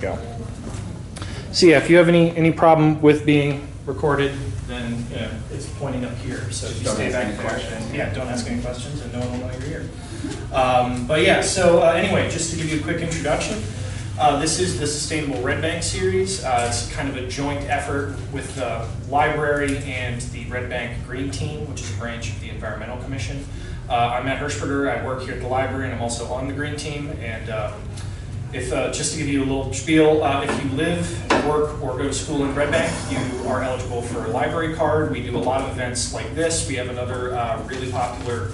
Go. So yeah, if you have any problem with being recorded, then it's pointing up here. So if you stay back there, then yeah, don't ask any questions, and no one will know you're here. But yeah, so anyway, just to give you a quick introduction, this is the Sustainable Red Bank series. It's kind of a joint effort with the library and the Red Bank Green Team, which is a branch of the Environmental Commission. I'm Matt Hirschberger. I work here at the library, and I'm also on the Green Team. And just to give you a little spiel, if you live, work, or go to school in Red Bank, you are eligible for a library card. We do a lot of events like this. We have another really popular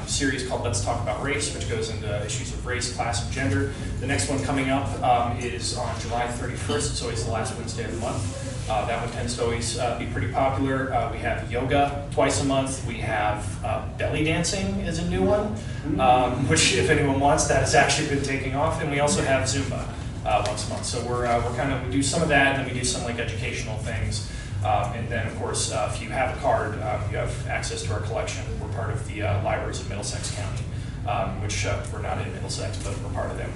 series called Let's Talk About Race, which goes into issues of race, class, and gender. The next one coming up is on July 31st. It's always the last Wednesday of the month. That one tends to always be pretty popular. We have yoga twice a month. We have belly dancing is a new one, which if anyone wants, that has actually been taking off. And we also have Zumba once a month. So we do some of that, and then we do some like educational things. And then, of course, if you have a card, you have access to our collection. We're part of the libraries of Middlesex County, which we're not in Middlesex, but we're part of them.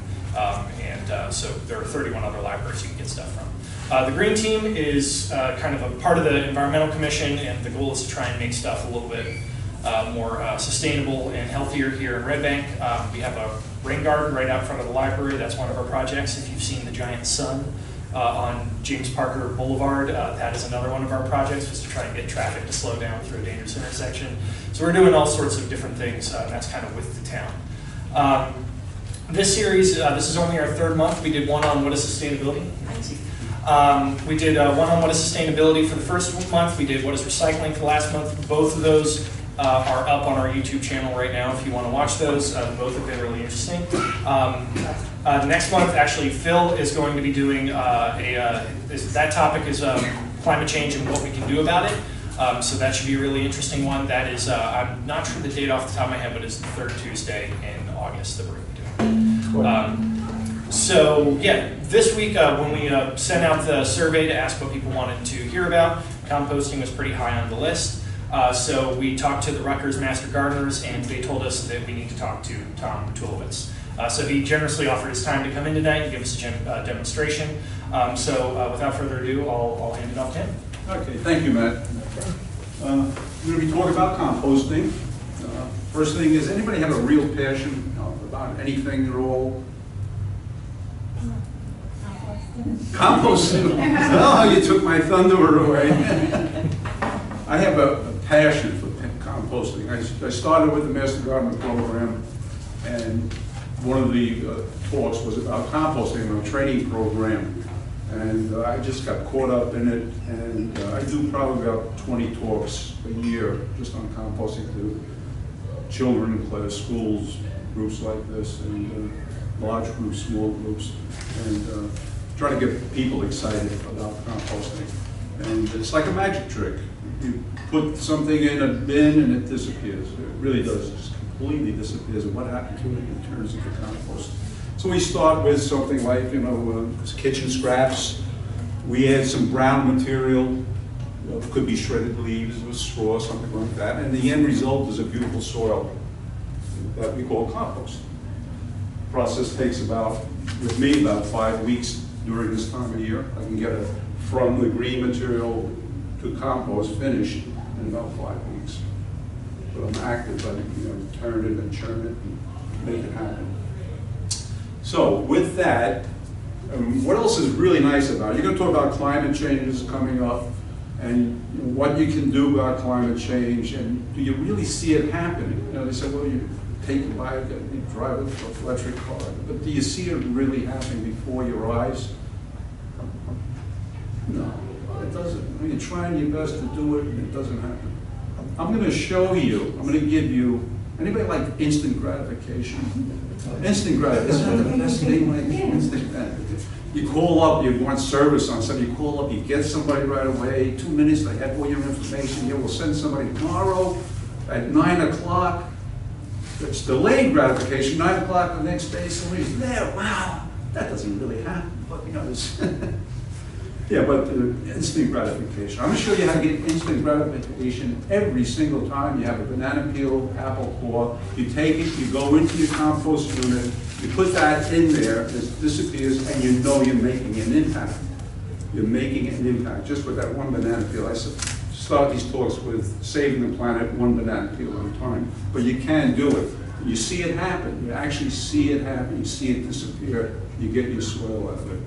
So there are 31 other libraries you can get stuff from. The Green Team is kind of a part of the Environmental Commission, and the goal is to try and make stuff a little bit more sustainable and healthier here in Red Bank. We have a rain garden right out front of the library. That's one of our projects. If you've seen the giant sun on James Parker Boulevard, that is another one of our projects, just to try and get traffic to slow down through a dangerous intersection. So we're doing all sorts of different things, and that's kind of with the town. This series, this is only our third month. We did one on what is sustainability. We did one on what is sustainability for the first month. We did what is recycling for the last month. Both of those are up on our YouTube channel right now if you want to watch those. Both have been really interesting. Next month, actually, Phil is going to be doing that topic is climate change and what we can do about it. So that should be a really interesting one. That is, I'm not sure the date off the top of my head, but it's the third Tuesday in August that we're going to be doing. So yeah, this week when we sent out the survey to ask what people wanted to hear about, composting was pretty high on the list. So we talked to the Rutgers Master Gardeners, and they told us that we need to talk to Tom Matulewicz. So he generously offered his time to come in tonight and give us a demonstration. So without further ado, I'll hand it off to him. Okay, thank you, Matt. We're going to be talking about composting. First thing is, anybody have a real passion about anything at all? Composting. Oh, you took my thunder away. I have a passion for composting. I started with the Master Gardener program, and one of the talks was about composting, a training program. And I just got caught up in it, and I do probably about 20 talks a year just on composting to children, class, schools, groups like this, and large groups, small groups, and try to get people excited about composting. And it's like a magic trick. You put something in a bin and it disappears. It really does. It just completely disappears. And what happened to it? It turns into compost. So we start with something like, kitchen scraps. We add some brown material. It could be shredded leaves or straw, something like that. And the end result is a beautiful soil that we call compost. The process takes with me, about 5 weeks during this time of year. I can get it from the green material to compost finished in about 5 weeks. But I'm active. I turn it and churn it and make it happen. So with that, what else is really nice about it? You're going to talk about climate changes coming up and what you can do about climate change, and do you really see it happening? They say, well, you take a bike and you drive an electric car, but do you see it really happening before your eyes? No, it doesn't. You're trying your best to do it, and it doesn't happen. I'm going to show you, I'm going to give you, anybody like instant gratification? Instant gratification, that's the best thing, like instant gratification. You call up, you want service on something, you call up, you get somebody right away, 2 minutes, they have all your information, you will send somebody tomorrow at 9 o'clock. It's delayed gratification, 9 o'clock the next day, somebody's there, wow, that doesn't really happen, but there's yeah, but instant gratification. I'm going to show you how to get instant gratification every single time you have a banana peel, apple core. You take it, you go into your compost unit, You put that in there, it disappears, and you know you're making an impact. You're making an impact just with that one banana peel. I start these talks with saving the planet one banana peel at a time, but you can do it. You see it happen. You actually see it happen. You see it disappear. You get your soil out of it.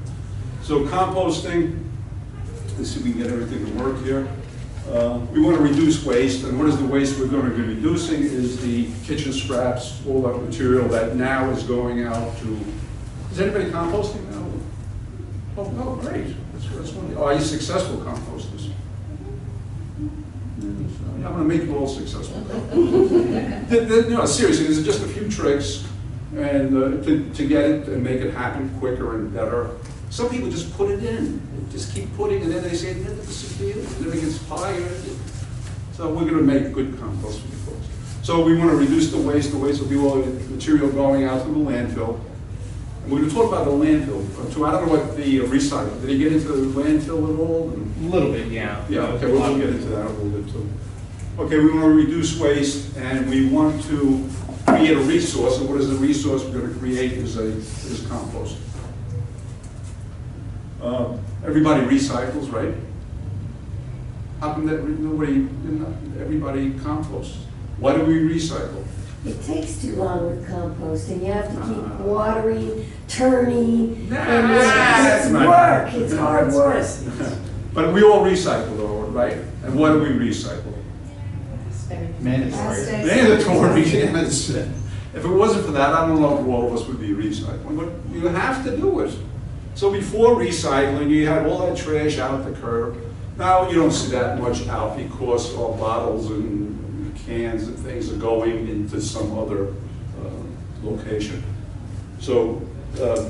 So composting, let's see if we can get everything to work here. We want to reduce waste, and what is the waste we're going to be reducing is the kitchen scraps, all that material that now is going out to, is anybody composting now? Oh, no, great. That's wonderful. Are you successful composters? I'm going to make you all successful. No, seriously, there's just a few tricks and to get it and make it happen quicker and better. Some people just put it in, just keep putting, and then they say, never disappears, it never gets tired. So we're going to make good compost for you folks. So we want to reduce the waste. The waste will be all the material going out to the landfill. And we're going to talk about the landfill too. I don't know what the recycle. Did he get into the landfill at all? A little bit, yeah. Yeah, okay, we'll get into that a little bit too. Okay, we want to reduce waste, and we want to create a resource. And what is the resource we're going to create is compost. Everybody recycles, right? How come that everybody composts? Why do we recycle? It takes too long with composting. You have to keep watering, turning, and it's work. It's hard work. But we all recycle though, right? And what do we recycle? Mandatory. Mandatory, yes. If it wasn't for that, I don't know if all of us would be recycling, but you have to do it. So before recycling, you had all that trash out the curb. Now you don't see that much out because all bottles and cans and things are going into some other location. So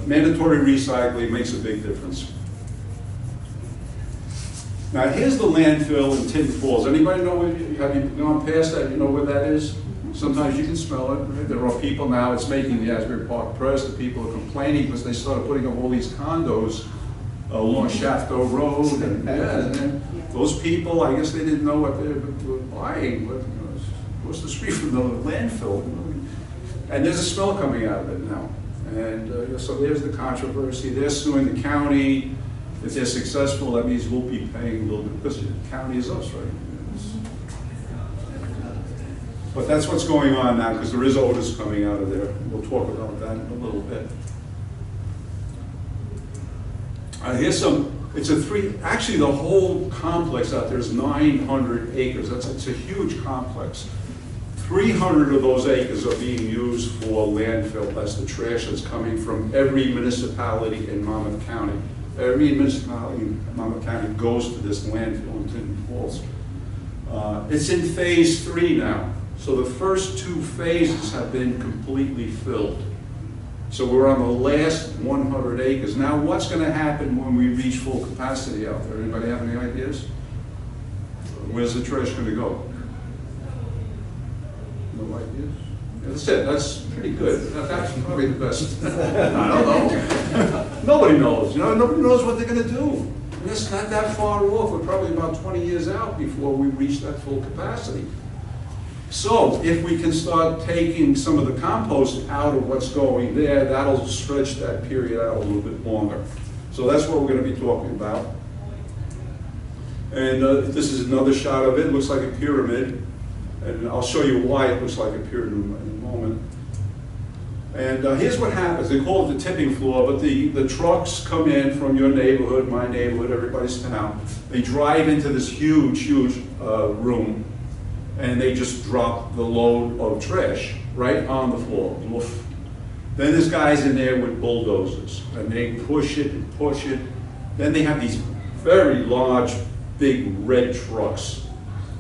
mandatory recycling makes a big difference. Now here's the landfill in Tin Falls. Anybody know, have you gone past that? You know where that is? Sometimes you can smell it. Right? There are people now, it's making the Asbury Park Press. The people are complaining because they started putting up all these condos along Shafto Road. And those people, I guess they didn't know what they were buying. What's the street from the landfill? And there's a smell coming out of it now. And so there's the controversy. They're suing the county. If they're successful, that means we'll be paying a little bit because the county is us, right? But that's what's going on now because there is odors coming out of there. We'll talk about that in a little bit. Here's some, actually the whole complex out there is 900 acres. It's a huge complex. 300 of those acres are being used for landfill. That's the trash that's coming from every municipality in Monmouth County. Every municipality in Monmouth County goes to this landfill in Tin Falls. It's in phase 3 now. So the first 2 phases have been completely filled. So we're on the last 100 acres. Now what's going to happen when we reach full capacity out there? Anybody have any ideas? Where's the trash going to go? No ideas? That's it. That's pretty good. That's probably the best. I don't know. Nobody knows. You know, nobody knows what they're going to do. And it's not that far off. We're probably about 20 years out before we reach that full capacity. So if we can start taking some of the compost out of what's going there, that'll stretch that period out a little bit longer. So that's what we're going to be talking about. And this is another shot of it. It looks like a pyramid. And I'll show you why it looks like a pyramid in a moment. And here's what happens. They call it the tipping floor, but the trucks come in from your neighborhood, my neighborhood, everybody's town. They drive into this huge, huge room, and they just drop the load of trash right on the floor. Woof. Then there's guys in there with bulldozers, and they push it and push it. Then they have these very large, big red trucks.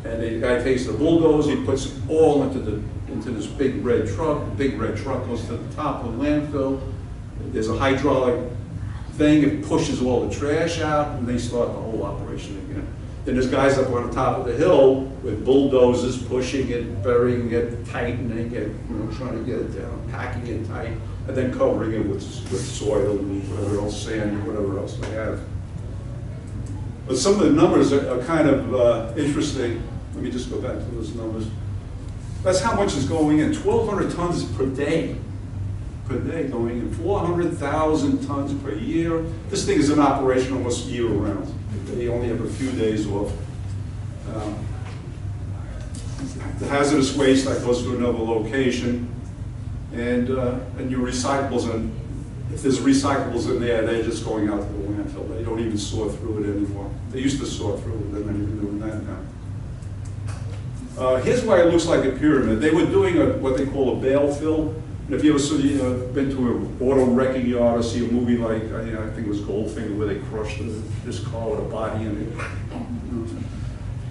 And the guy takes the bulldozer, he puts it all into this big red truck. The big red truck goes to the top of the landfill. There's a hydraulic thing, it pushes all the trash out, and they start the whole operation again. Then there's guys up on the top of the hill with bulldozers pushing it, burying it, tightening it, trying to get it down, packing it tight, and then covering it with soil and whatever else, sand or whatever else they have. But some of the numbers are kind of interesting. Let me just go back to those numbers. That's how much is going in, 1,200 tons per day. per day going in, 400,000 tons per year. This thing is in operation almost year-round. They only have a few days off. The hazardous waste that goes to another location, and your recyclables, and if there's recyclables in there, they're just going out to the landfill. They don't even sort through it anymore. They used to sort through it, they're not even doing that now. Here's why it looks like a pyramid. They were doing what they call a Bale Fill. And if you ever been to an auto wrecking yard or see a movie like, I think it was Goldfinger, where they crushed this car with a body in it.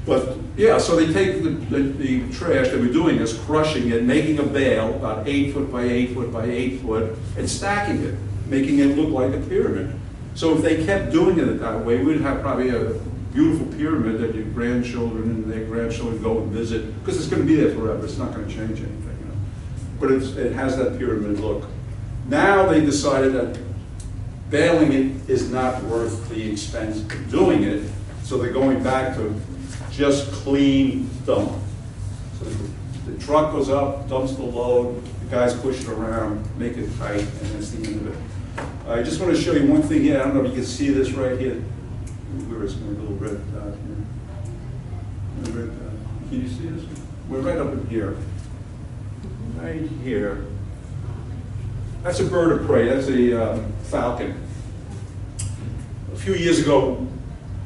But yeah, so they take the trash, they were doing this, crushing it, making a bale about 8 foot by 8 foot by 8 foot, and stacking it, making it look like a pyramid. So if they kept doing it that way, we'd have probably a beautiful pyramid that your grandchildren and their grandchildren go and visit, because it's going to be there forever. It's not going to change anything, you know. But it has that pyramid look. Now they decided that baling it is not worth the expense of doing it, so they're going back to just clean dump. So the truck goes up, dumps the load, the guys push it around, make it tight, and that's the end of it. I just want to show you one thing here. I don't know if you can see this right here. Where is my little red dot here? Can you see this? We're right up in here. Right here. That's a bird of prey. That's a falcon. A few years ago,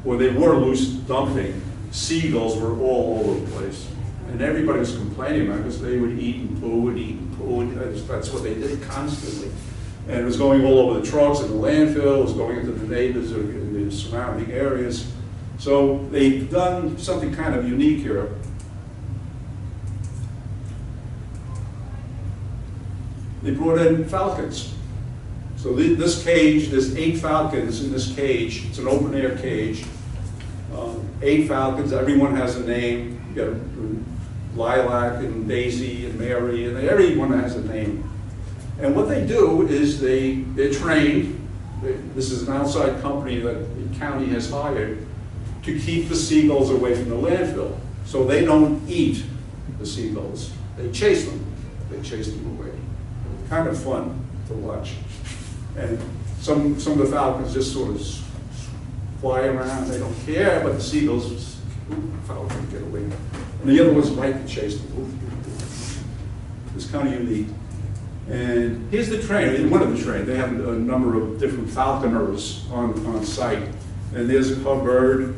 when they were loose dumping, seagulls were all over the place. And everybody was complaining about it because they would eat and poo and eat and poo. And that's what they did constantly. And it was going all over the trucks and the landfill. It was going into the neighbors in the surrounding areas. So they've done something kind of unique here. They brought in falcons. So this cage, there's 8 falcons in this cage. It's an open air cage. 8 falcons, everyone has a name. You got Lilac and Daisy and Mary, and everyone has a name. And what they do is they're trained. This is an outside company that the county has hired to keep the seagulls away from the landfill. So they don't eat the seagulls. They chase them. They chase them away. Kind of fun to watch. And some of the falcons just sort of fly around. They don't care, but the seagulls just, falcon, get away. And the other ones like to chase them. It's kind of unique. And here's the train, one of the trains. They have a number of different falconers on site. And there's a bird,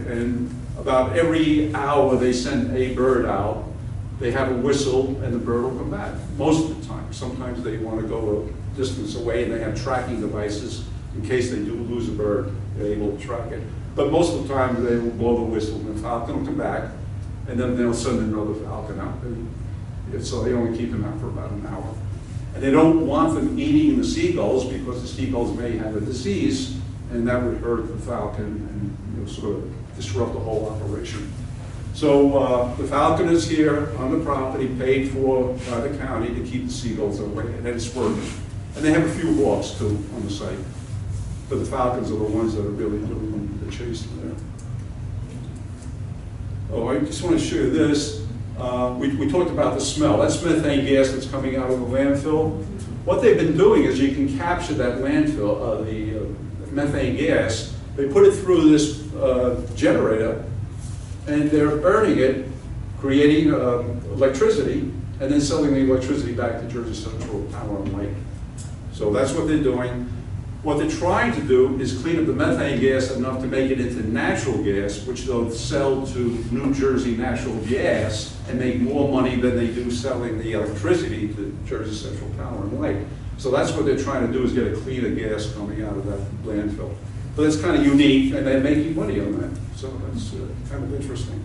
and about every hour they send a bird out. They have a whistle, and the bird will come back, most of the time. Sometimes they want to go a distance away, and they have tracking devices in case they do lose a bird. They're able to track it. But most of the time, they will blow the whistle, and the falcon will come back, and then they'll send another falcon out. So they only keep them out for about an hour. And they don't want them eating the seagulls because the seagulls may have a disease, and that would hurt the falcon and sort of disrupt the whole operation. So the falcon is here on the property, paid for by the county to keep the seagulls away, and it's working. And they have a few hawks too on the site. But the falcons are the ones that are really doing the chasing there. Oh, I just want to show you this. We talked about the smell. That's methane gas that's coming out of the landfill. What they've been doing is you can capture that landfill, the methane gas. They put it through this generator, and they're burning it, creating electricity, and then selling the electricity back to Jersey Central Power and Light. So that's what they're doing. What they're trying to do is clean up the methane gas enough to make it into natural gas, which they'll sell to New Jersey Natural Gas and make more money than they do selling the electricity to Jersey Central Power and Light. So that's what they're trying to do, is get a cleaner gas coming out of that landfill. But it's kind of unique, and they're making money on that. So that's kind of interesting.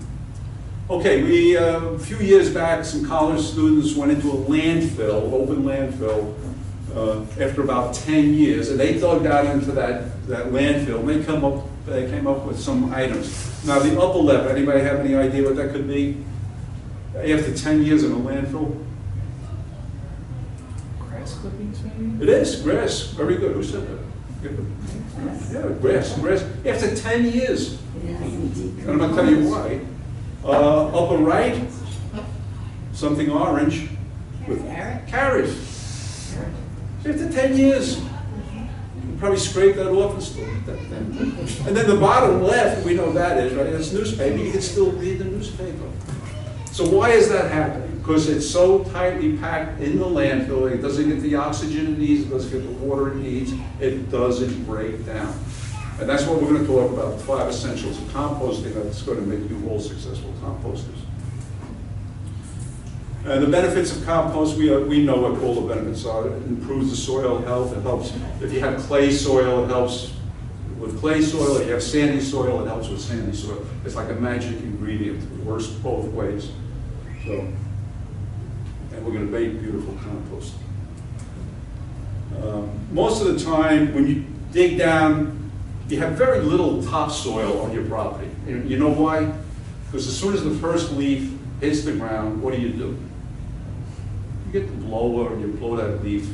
Okay, a few years back, some college students went into a landfill, open landfill, after about 10 years, and they dug down into that landfill, and they came up with some items. Now the upper left, anybody have any idea what that could be? After 10 years in a landfill? Grass clippings, maybe? It is, grass. Very good. Who said that? Yeah, grass. After 10 years. And I'm going to tell you why. Upper right, something orange with carrots. After 10 years, you probably scrape that off and still eat that thing. And then the bottom left, we know what that is, right? It's newspaper. You can still read the newspaper. So why is that happening? Because it's so tightly packed in the landfill, it doesn't get the oxygen it needs, it doesn't get the water it needs, it doesn't break down. And that's what we're going to talk about, the 5 essentials of composting that's going to make you all successful composters. And the benefits of compost, we know what all the benefits are. It improves the soil health, it helps. If you have clay soil, it helps with clay soil. If you have sandy soil, it helps with sandy soil. It's like a magic ingredient. It works both ways. So, and we're going to make beautiful compost. Most of the time, when you dig down, you have very little topsoil on your property. And you know why? Because as soon as the first leaf hits the ground, what do? You get the blower and you blow that leaf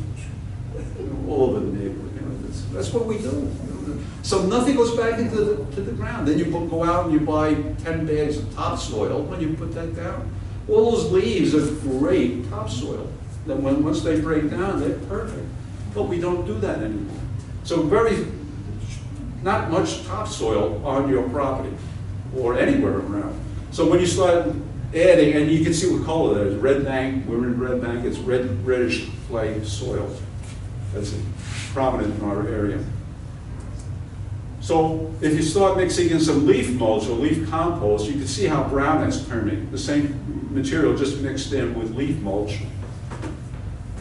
all over the neighborhood. You know, that's what we do. So nothing goes back into the ground. Then you go out and you buy 10 bags of topsoil when you put that down. All those leaves are great topsoil. Then once they break down, they're perfect. But we don't do that anymore. So not much topsoil on your property or anywhere around. So when you start adding, and you can see what color that is, red bank, we're in red bank, it's reddish clay soil. That's prominent in our area. So if you start mixing in some leaf mulch or leaf compost, you can see how brown that's turning. The same material just mixed in with leaf mulch.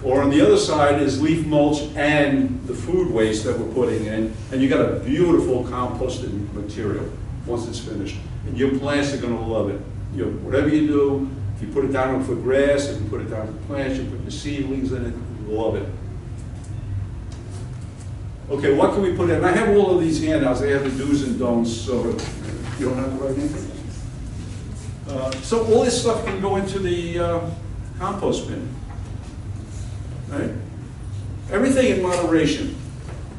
Or on the other side is leaf mulch and the food waste that we're putting in, and you got a beautiful composted material once it's finished. And your plants are going to love it. Whatever you do, if you put it down for grass, if you put it down for plants, you put your seedlings in it, you love it. Okay, what can we put in? I have all of these handouts. They have the do's and don'ts, so you don't have to write anything. So all this stuff can go into the compost bin, right? Everything in moderation.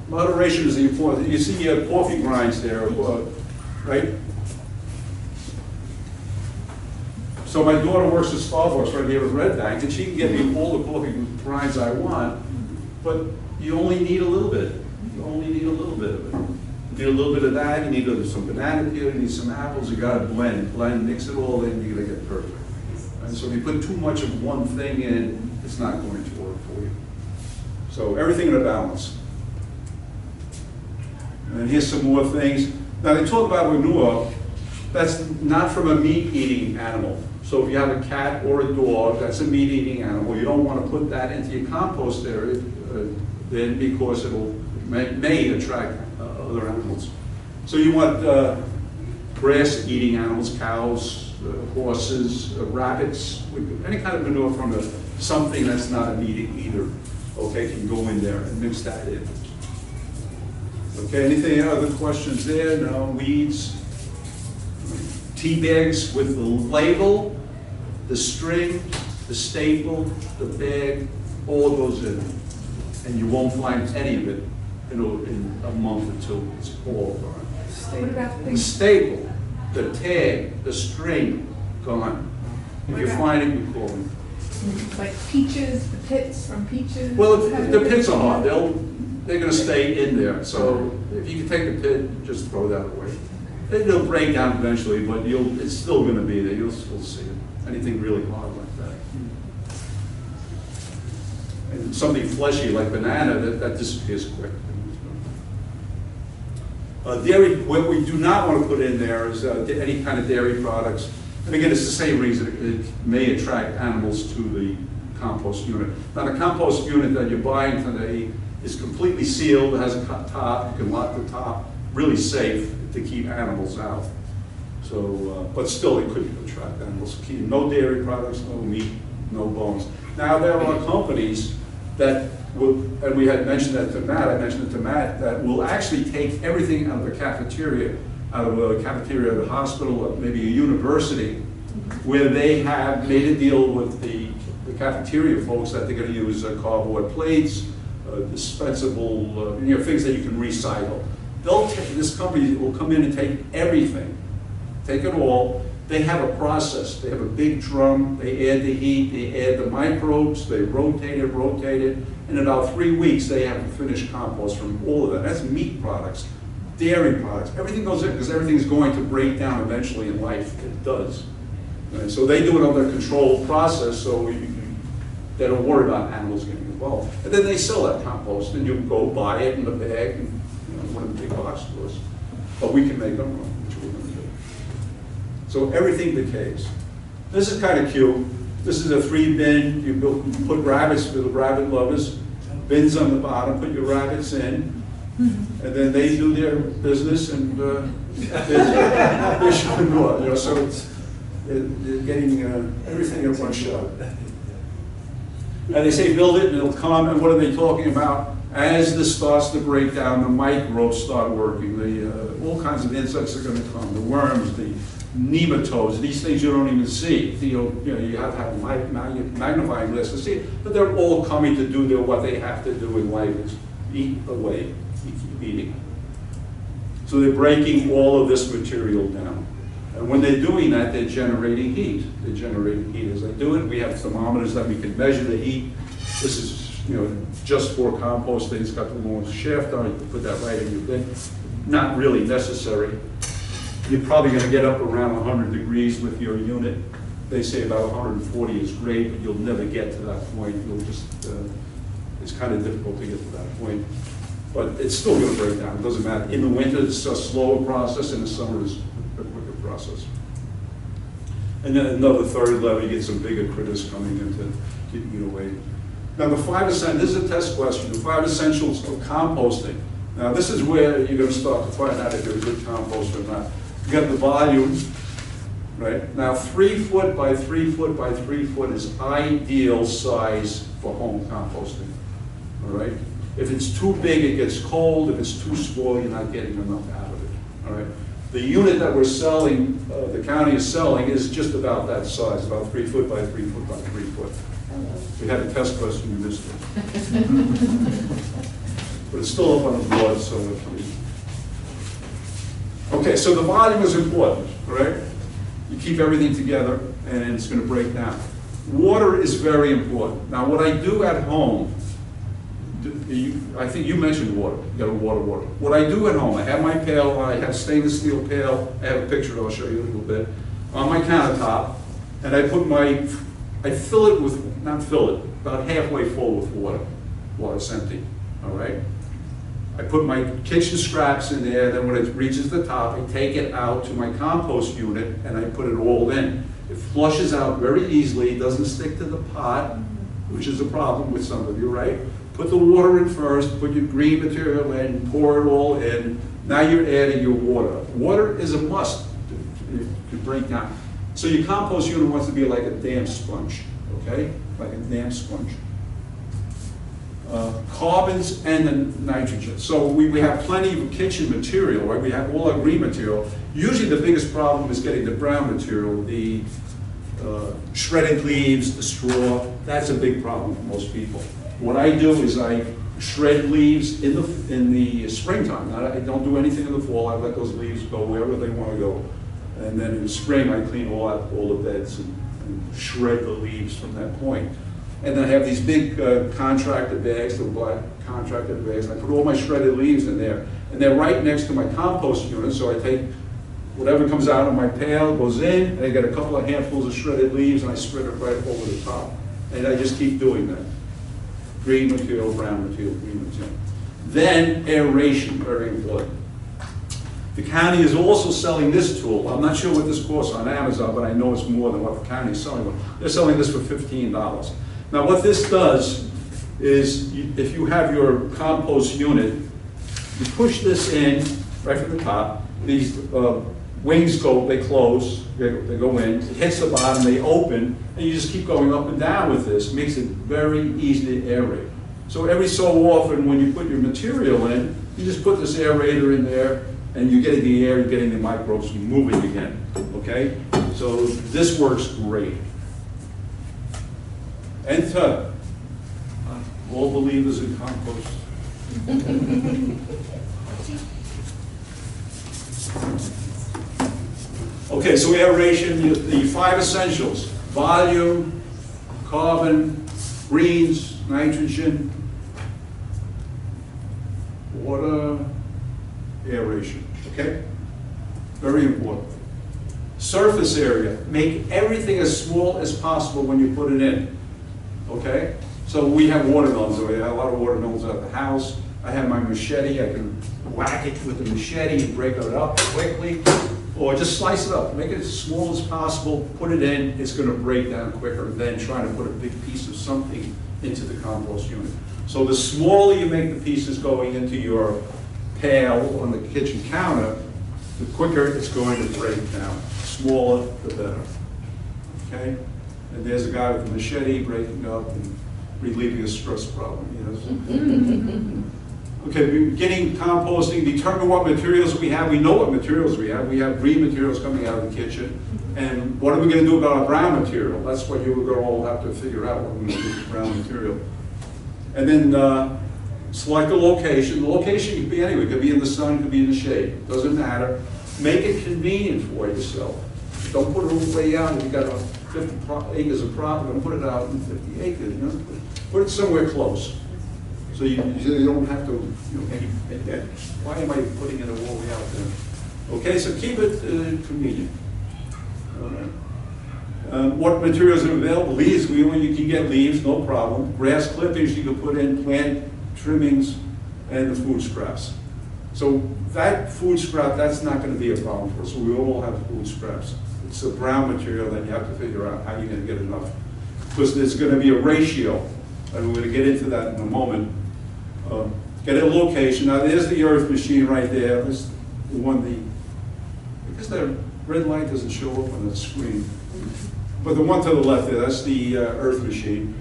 Moderation is the important. You see coffee grinds there, right? So my daughter works at Starbucks right here at Red Bank, and she can get me all the coffee grinds I want, but you only need a little bit. You only need a little bit of it. You need a little bit of that, you need some banana peel, you need some apples, you gotta blend, mix it all in, you're gonna get perfect. And so if you put too much of one thing in, it's not going to work for you. So everything in a balance. And here's some more things. Now they talk about manure, that's not from a meat-eating animal. So if you have a cat or a dog, that's a meat-eating animal. You don't want to put that into your compost area then because it may attract other animals. So you want grass-eating animals, cows, horses, rabbits, any kind of manure from something that's not a meat eater. Okay, can go in there and mix that in. Okay, anything other questions there? No, weeds. Tea bags with the label, the string, the staple, the bag, all goes in. And you won't find any of it in a month or two. It's all gone. What about The staple, the tag, the string, gone. If you find it, you call me. like peaches, the pits from peaches? Well, the pits are hard. They're going to stay in there. So if you can take the pit, just throw that away. It'll break down eventually, but it's still going to be there. You'll still see it. Anything really hard like that. And something fleshy like banana, that disappears quick. Dairy, what we do not want to put in there is any kind of dairy products. And again, it's the same reason. It may attract animals to the compost unit. Now, the compost unit that you're buying today is completely sealed. It has a top. You can lock the top. Really safe to keep animals out. So, but still, it could attract animals. No dairy products, no meat, no bones. Now, there are companies that will, and we had mentioned that to Matt, I mentioned it to Matt, that will actually take everything out of the cafeteria, out of a cafeteria at a hospital, or maybe a university, where they have made a deal with the cafeteria folks that they're going to use cardboard plates, dispensable, things that you can recycle. This company will come in and take everything, take it all, They have a process. They have a big drum, they add the heat, they add the microbes, they rotate it. In about 3 weeks, they have a finished compost from all of that. That's meat products, dairy products, everything goes in, because everything's going to break down eventually in life. It does. And so they do it under a controlled process, so they don't worry about animals getting involved. And then they sell that compost, and you can go buy it in a bag, and one of the big box stores. But we can make them, which we're going to do. So everything decays. This is kind of cute. This is a 3-bin. You put rabbits for the rabbit lovers. Bins on the bottom. Put your rabbits in, and then they do their business and fish and what. You know, so they're getting everything in one shot. And they say build it and it'll come. And what are they talking about? As this starts to break down, the microbes start working. All kinds of insects are going to come. The worms, the nematodes, these things you don't even see. You have to have a magnifying glass to see it, but they're all coming to do what they have to do in life, is eat away, keep eating. So they're breaking all of this material down. And when they're doing that, they're generating heat. They're generating heat as they do it. We have thermometers that we can measure the heat. This is just for composting. It's got the little shaft on it. You can put that right in your bin. Not really necessary. You're probably going to get up around 100 degrees with your unit. They say about 140 is great, but you'll never get to that point. You'll just, it's kind of difficult to get to that point. But it's still going to break down. It doesn't matter. In the winter, it's a slower process. In the summer, it's a quicker process. And then another third level, you get some bigger critters coming in to keep you away. Now, the 5 essentials, this is a test question. The 5 essentials of composting. Now, this is where you're going to start to find out if you're a good composter or not. You got the volume, right? Now, 3 foot by 3 foot by 3 foot is ideal size for home composting, all right? If it's too big, it gets cold. If it's too small, you're not getting enough out of it, all right? The unit that we're selling, the county is selling, is just about that size, about 3 foot by 3 foot by 3 foot. We had a test question, you missed it. But it's still up on the board, so okay, so the volume is important, right? You keep everything together, and it's going to break down. Water is very important. Now, what I do at home, I think you mentioned water. You got to water. What I do at home, I have my pail, I have a stainless steel pail. I have a picture I'll show you a little bit, on my countertop, and I fill it with, not fill it, about halfway full with water. Water's empty, all right? I put my kitchen scraps in there, then when it reaches the top, I take it out to my compost unit and I put it all in. It flushes out very easily, it doesn't stick to the pot, which is a problem with some of you, right? Put the water in first, put your green material in, pour it all in. Now you're adding your water. Water is a must to break down. So your compost unit wants to be like a damp sponge, okay? Like a damp sponge. Carbons and the nitrogen. So we have plenty of kitchen material, right? We have all our green material. Usually the biggest problem is getting the brown material, the shredded leaves, the straw. That's a big problem for most people. What I do is I shred leaves in the springtime. I don't do anything in the fall. I let those leaves go wherever they want to go. And then in the spring, I clean all the beds and shred the leaves from that point. And then I have these big contractor bags, the black contractor bags. I put all my shredded leaves in there. And they're right next to my compost unit, so I take whatever comes out of my pail, goes in, and I get a couple of handfuls of shredded leaves, and I spread it right over the top. And I just keep doing that. Green material, brown material, green material. Then aeration, very important. The county is also selling this tool. I'm not sure what this costs on Amazon, but I know it's more than what the county is selling. They're selling this for $15. Now what this does is, if you have your compost unit, you push this in right from the top. These wings they close, they go in, it hits the bottom, they open, and you just keep going up and down with this. Makes it very easy to aerate. So every so often when you put your material in, you just put this aerator in there, and you're getting the air, you're getting the microbes moving again, okay? So this works great. Enter all believers in compost. Okay, so aeration, the 5 essentials: volume, carbon, greens, nitrogen, water, aeration, okay? Very important. Surface area, make everything as small as possible when you put it in, okay? So we have watermelons over here. I have a lot of watermelons at the house. I have my machete. I can whack it with the machete and break it up quickly, or just slice it up. Make it as small as possible, put it in. It's going to break down quicker than trying to put a big piece of something into the compost unit. So the smaller you make the pieces going into your pail on the kitchen counter, the quicker it's going to break down. Smaller, the better. Okay? And there's a guy with a machete breaking up and relieving a stress problem. Yes. Okay, beginning composting, determine what materials we have. We know what materials we have. We have green materials coming out of the kitchen. And what are we going to do about our brown material? That's what you're going to all have to figure out, what we're going to do with brown material. And then select a location. The location could be anywhere. It could be in the sun, it could be in the shade. It doesn't matter. Make it convenient for yourself. Don't put it all the way out. If you've got 50 acres of property, don't put it out in 50 acres. You know? Put it somewhere close. So you don't have to, why am I putting it all the way out there? Okay, so keep it convenient. All right. What materials are available? Leaves, you can get leaves, no problem. Grass clippings you can put in, plant trimmings, and the food scraps. So that food scrap, that's not going to be a problem for us. So we all have food scraps. It's a brown material that you have to figure out how you're going to get enough. Because there's going to be a ratio, and we're going to get into that in a moment. Get a location. Now there's the earth machine right there. This the one, because the red light doesn't show up on the screen. But the one to the left there, that's the earth machine.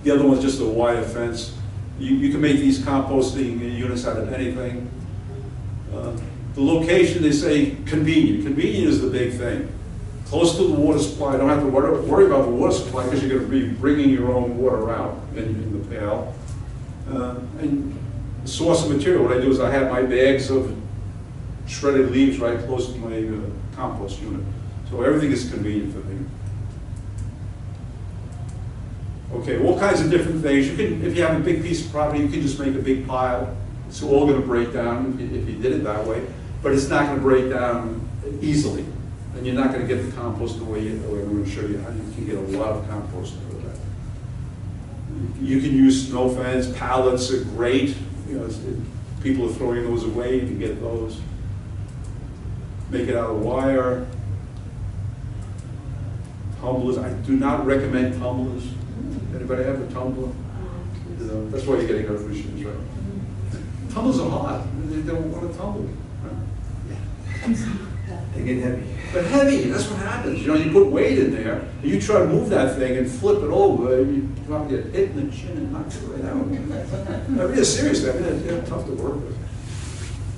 The other one's just a wire fence. You can make these composting units out of anything. The location, they say convenient. Convenient is the big thing. Close to the water supply. Don't have to worry about the water supply because you're going to be bringing your own water out in the pail. And the source of material, what I do is I have my bags of shredded leaves right close to my compost unit. So everything is convenient for me. Okay, all kinds of different things. You can, if you have a big piece of property, you can just make a big pile. It's all going to break down if you did it that way, but it's not going to break down easily. And you're not going to get the compost the way I'm going to show you how you can get a lot of compost out of that. You can use snow fans, pallets are great. You know, people are throwing those away, you can get those. Make it out of wire. Tumblers, I do not recommend tumblers. Anybody have a tumbler? That's why you're getting earth machines, right? Tumblers are hard. They don't want to tumble. Right? They get heavy. But heavy, that's what happens. You know, you put weight in there, and you try to move that thing and flip it over, and you probably get hit in the chin and knock it right out. I mean, seriously, I mean, they're tough to work with.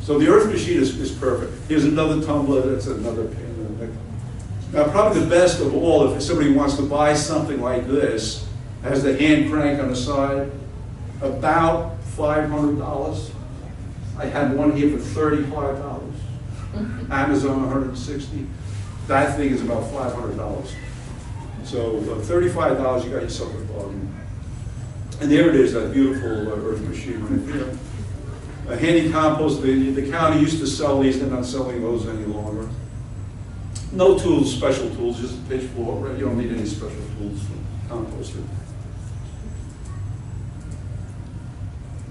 So the earth machine is perfect. Here's another tumbler, that's another pain in the neck. Now, probably the best of all, if somebody wants to buy something like this, has the hand crank on the side, about $500. I had one here for $35. Amazon, $160. That thing is about $500. So $35, you got yourself a bargain. And there it is, that beautiful earth machine right there. A handy compost. The county used to sell these. They're not selling those any longer. No tools, special tools, just a pitchfork. You don't need any special tools for composting.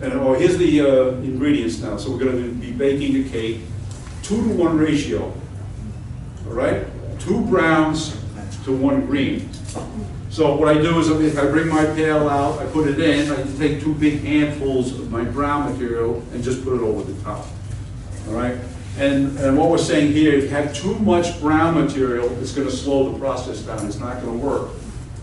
And here's the ingredients now. So we're going to be baking a cake, 2-to-1 ratio. All right, 2 browns to 1 green. So what I do is, if I bring my pail out, I put it in. I take 2 big handfuls of my brown material and just put it over the top. All right. And what we're saying here, if you have too much brown material, it's going to slow the process down. It's not going to work.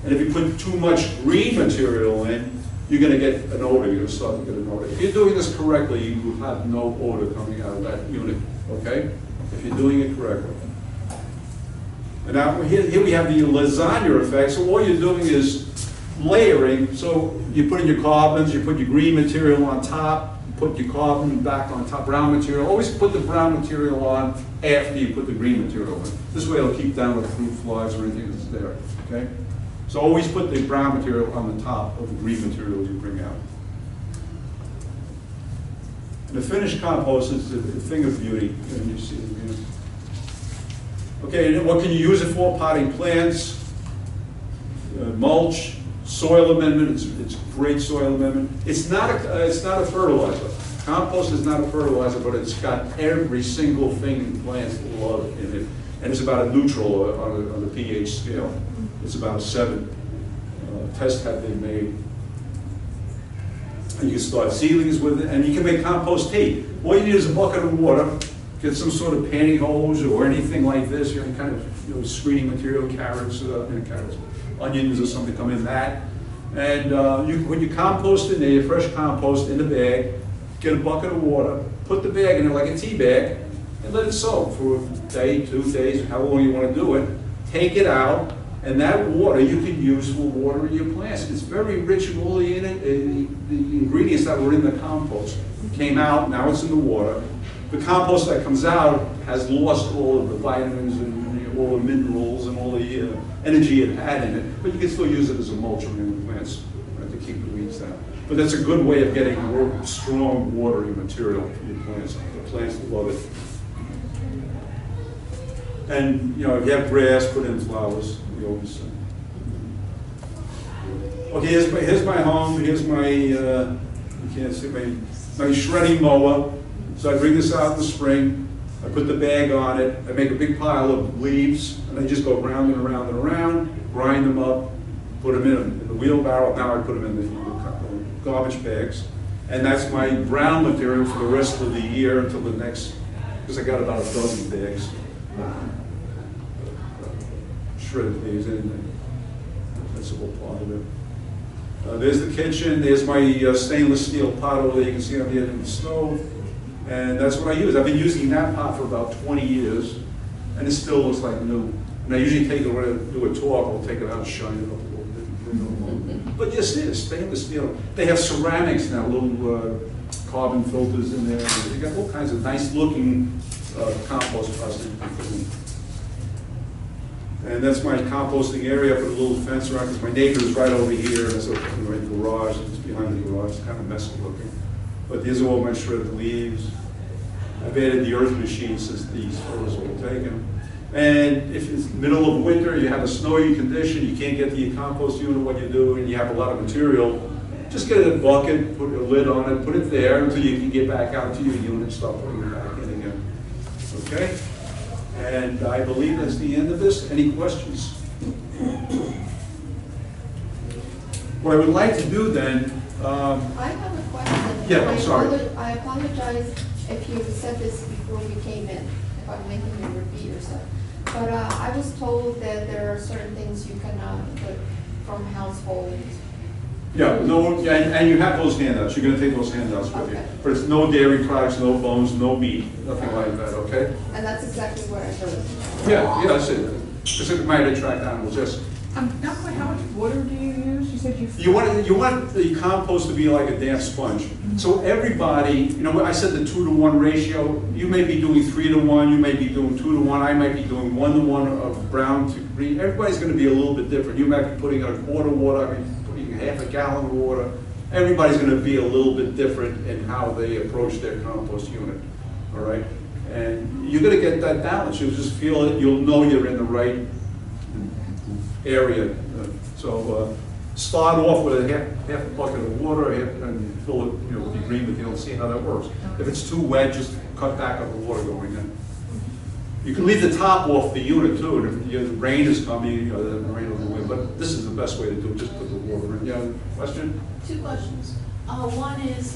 And if you put too much green material in, you're going to get an odor. You're going to start to get an odor. If you're doing this correctly, you will have no odor coming out of that unit, okay? If you're doing it correctly. And now here we have the lasagna effect. So all you're doing is layering, so you put in your carbons, you put your green material on top, you put your carbon back on top, brown material. Always put the brown material on after you put the green material in. This way it'll keep down the fruit flies or anything that's there, okay? So always put the brown material on the top of the green material you bring out. And the finished compost is a thing of beauty. And you see it here. Okay, and what can you use it for? Potting plants, mulch, soil amendment. It's great soil amendment. It's not a fertilizer. Compost is not a fertilizer, but it's got every single thing plants love in it. And it's about a neutral on the pH scale. It's about a 7. Tests have been made. And you can start seedlings with it, and you can make compost tea. All you need is a bucket of water, get some sort of pantyhose or anything like this, kind of screening material, carrots, onions or something come in that. And you can put your compost in there, your fresh compost in the bag, get a bucket of water, put the bag in there like a tea bag, and let it soak for a day, 2 days, however long you want to do it. Take it out, and that water you can use for watering your plants. It's very rich in all the ingredients that were in the compost came out, now it's in the water. The compost that comes out has lost all of the vitamins and all the minerals and all the energy it had in it, but you can still use it as a mulch in the plants, right, to keep the weeds down. But that's a good way of getting more strong watering material for your plants. The plants love it. And if you have grass, put in flowers. We always say. Okay, here's my home. Here's my you can't see my shredding mower. So I bring this out in the spring. I put the bag on it. I make a big pile of leaves, and I just go round and around and around, grind them up, put them in the wheelbarrow. Now I put them in the garbage bags, and that's my brown material for the rest of the year until the next. Because I got about a dozen bags. Shredded leaves in. That's a little part of it. There's the kitchen. There's my stainless steel pot over there. You can see on the end of the stove. And that's what I use. I've been using that pot for about 20 years, and it still looks like new. And I usually take it when I do a talk, I'll take it out and shine it up a little bit. But yes, it is stainless steel. They have ceramics now, little carbon filters in there. They got all kinds of nice looking compost plastic. And that's my composting area. I put a little fence around because my neighbor is right over here. That's right in the garage. It's behind the garage. It's kind of messy looking. But these are all my shredded leaves. I've added the earth machine since these photos were taken. And if it's middle of winter, you have a snowy condition, you can't get to your compost unit, what you do, and you have a lot of material, just get a bucket, put a lid on it, put it there until you can get back out to your unit, start putting it back in again. Okay? And I believe that's the end of this. Any questions? What I would like to do then, I have a question. Yeah, I'm sorry. I apologize if you said this before you came in, if I'm making you repeat yourself. But I was told that there are certain things you cannot put from households. yeah, no, yeah, and you have those handouts. You're going to take those handouts with you. Okay. But it's no dairy products, no bones, no meat, nothing like that, okay? And that's exactly what I heard. Yeah, that's it. Because it might attract animals, yes. Not quite, how much water do you use? You said You want the compost to be like a damp sponge. So everybody, I said the 2-to-1 ratio. You may be doing 3-to-1. You may be doing 2-to-1. I might be doing 1-to-1 of brown to green. Everybody's going to be a little bit different. You might be putting a quart of water. I mean, putting half a gallon of water. Everybody's going to be a little bit different in how they approach their compost unit. All right, and you're going to get that balance. You'll just feel it. You'll know you're in the right area. So start off with half a bucket of water and fill it with your green material and see how that works. If it's too wet, just cut back on the water going in. You can leave the top off the unit too, and if the rain is coming, the rain will go in. But this is the best way to do it, just put the water in. Yeah, question? 2 questions. One is,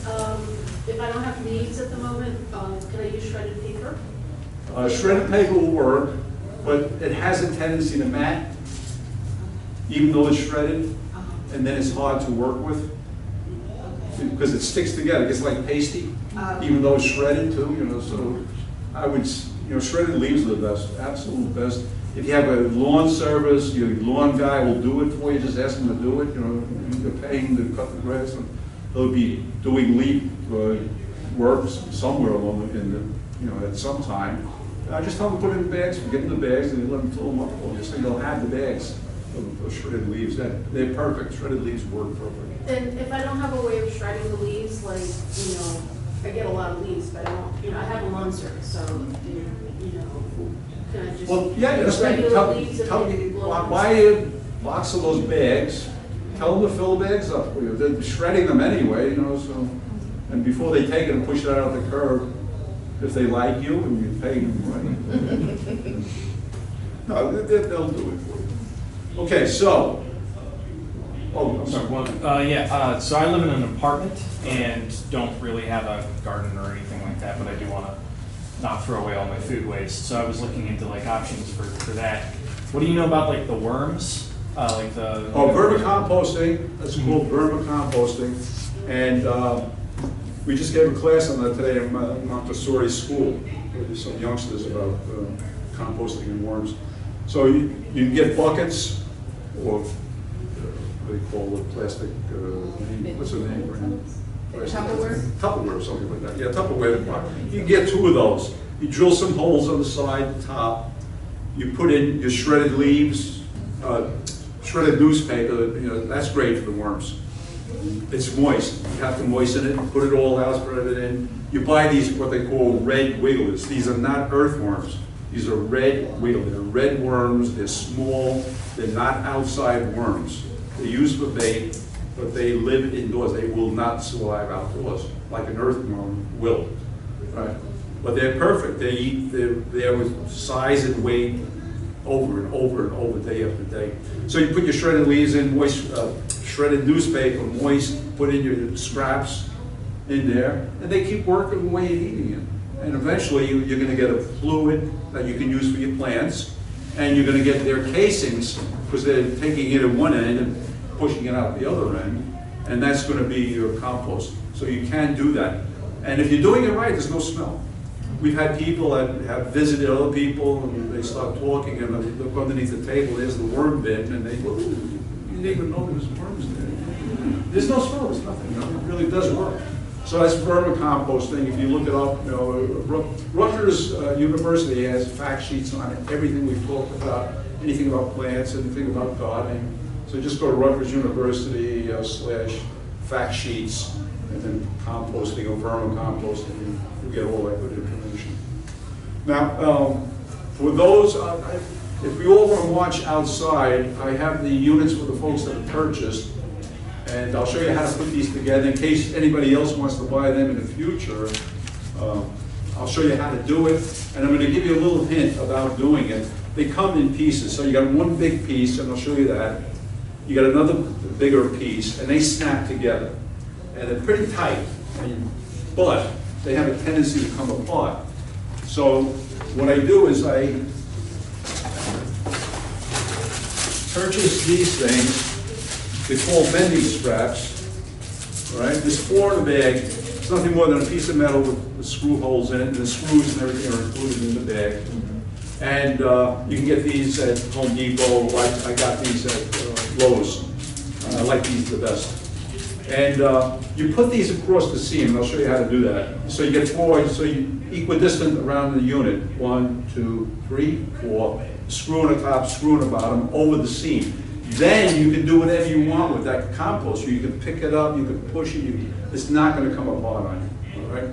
if I don't have leaves at the moment, can I use shredded paper? Shredded paper will work, but it has a tendency to mat, even though it's shredded, and then it's hard to work with because it sticks together. It gets like pasty, even though it's shredded too. So I would, shredded leaves are the best, absolute best. If you have a lawn service, your lawn guy will do it for you, just ask him to do it, you're paying to cut the grass, and he'll be doing leaf works somewhere along at some time. I just tell them to put it in bags, get in the bags, and let them fill them up, or just say they'll have the bags of shredded leaves. They're perfect, shredded leaves work perfect. And if I don't have a way of shredding the leaves, like, I get a lot of leaves, but I don't, I have a lawn service, so, can I just? Well, yeah, that's right. regular leaves and Tell then me, blow them? buy a box of those bags, tell them to fill the bags up for you. They're shredding them anyway, so, and before they take it and push it out on the curb, if they like you and you pay them right. No, they'll do it for you. Okay, so, I'm sorry. So I live in an apartment and don't really have a garden or anything like that, but I do want to not throw away all my food waste. So I was looking into like options for that. What do you know about like the worms? Vermicomposting, that's called vermicomposting. And we just gave a class on that today in Montessori school with some youngsters about composting and worms. So you can get buckets or what do they call it, plastic, what's the name? Tupperware? Tupperware, something like that. Yeah, Tupperware. You can get 2 of those. You drill some holes on the side, top. You put in your shredded leaves, shredded newspaper. That's great for the worms. It's moist. You have to moisten it, put it all out, spread it in. You buy these, what they call red wigglers. These are not earthworms. These are red wigglers. They're red worms. They're small. They're not outside worms. They're used for bait, but they live indoors. They will not survive outdoors like an earthworm will. Right? But they're perfect. They're with size and weight over and over and over, day after day. So you put your shredded leaves in, moist, shredded newspaper, moist, put in your scraps in there, and they keep working away and eating it. And eventually you're going to get a fluid that you can use for your plants, and you're going to get their casings, because they're taking it at one end and pushing it out the other end, and that's going to be your compost. So you can do that. And if you're doing it right, there's no smell. We've had people that have visited other people, and they start talking, and they look underneath the table, there's the worm bin, and they go, "Ooh, you didn't even know there was worms there." There's no smell, there's nothing. It really does work. So that's vermicomposting. If you look it up, Rutgers University has fact sheets on it, everything we've talked about, anything about plants, anything about gardening. So just go to Rutgers University /fact sheets, and then composting or vermicomposting, and you get all that good information. Now, for those, if we all want to watch outside, I have the units for the folks that have purchased, and I'll show you how to put these together in case anybody else wants to buy them in the future. I'll show you how to do it, and I'm going to give you a little hint about doing it. They come in pieces, so you got one big piece, and I'll show you that. You got another bigger piece, and they snap together. And they're pretty tight, but they have a tendency to come apart. So what I do is I purchase these things. They're called bending straps, right? There's 4 in a bag. It's nothing more than a piece of metal with screw holes in it, and the screws and everything are included in the bag. And you can get these at Home Depot. I got these at Lowe's. I like these the best. And you put these across the seam, and I'll show you how to do that. So you get 4, so you equidistant around the unit. 1, 2, 3, 4. Screw on the top, screw on the bottom, over the seam. Then you can do whatever you want with that compost. You can pick it up, you can push it. It's not going to come apart on you, all right?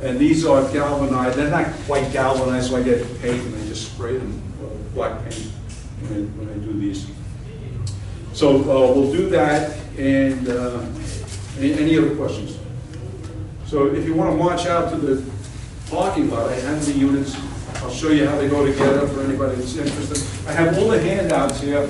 And these are galvanized. They're not quite galvanized, so I get paint and I just spray them black paint when I do these. So we'll do that. And any other questions? So if you want to march out to the parking lot, I have the units. I'll show you how they go together for anybody that's interested. I have all the handouts here.